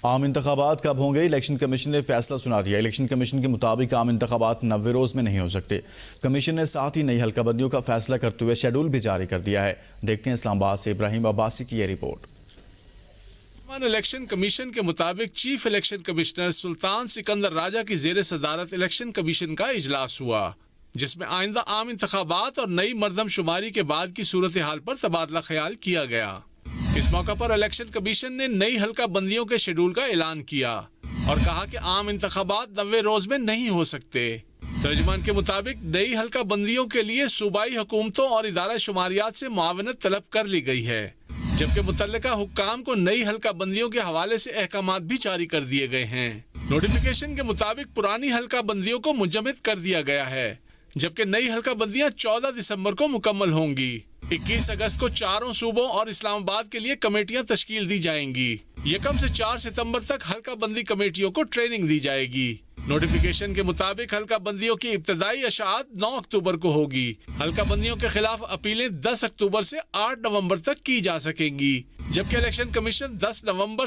عام انتخابات کب ہوں گے؟ الیکشن کمیشن نے فیصلہ سنا دیا۔ الیکشن کمیشن کے مطابق عام انتخابات 90 روز میں نہیں ہو سکتے۔ کمیشن نے ساتھ ہی نئی حلقہ بندیوں کا فیصلہ کرتے ہوئے شیڈول بھی جاری کر دیا ہے۔ دیکھتے ہیں اسلام آباد سے ابراہیم عباسی کی یہ رپورٹ۔ الیکشن کمیشن کے مطابق چیف الیکشن کمشنر سلطان سکندر راجہ کی زیر صدارت الیکشن کمیشن کا اجلاس ہوا، جس میں آئندہ عام انتخابات اور نئی مردم شماری کے بعد کی صورتحال پر تبادلہ خیال کیا گیا۔ اس موقع پر الیکشن کمیشن نے نئی حلقہ بندیوں کے شیڈول کا اعلان کیا اور کہا کہ عام انتخابات 90 روز میں نہیں ہو سکتے۔ ترجمان کے مطابق نئی حلقہ بندیوں کے لیے صوبائی حکومتوں اور ادارہ شماریات سے معاونت طلب کر لی گئی ہے، جبکہ متعلقہ حکام کو نئی حلقہ بندیوں کے حوالے سے احکامات بھی جاری کر دیے گئے ہیں۔ نوٹیفیکیشن کے مطابق پرانی حلقہ بندیوں کو منجمد کر دیا گیا ہے، جبکہ نئی حلقہ بندیاں 14 دسمبر کو مکمل ہوں گی۔ 21 اگست کو چاروں صوبوں اور اسلام آباد کے لیے کمیٹیاں تشکیل دی جائیں گی۔ 1 سے 4 ستمبر تک حلقہ بندی کمیٹیوں کو ٹریننگ دی جائے گی۔ نوٹیفیکیشن کے مطابق حلقہ بندیوں کی ابتدائی اشاعت 9 اکتوبر کو ہوگی۔ حلقہ بندیوں کے خلاف اپیلیں 10 اکتوبر سے 8 نومبر تک کی جا سکیں گی، جبکہ الیکشن کمیشن 10 نومبر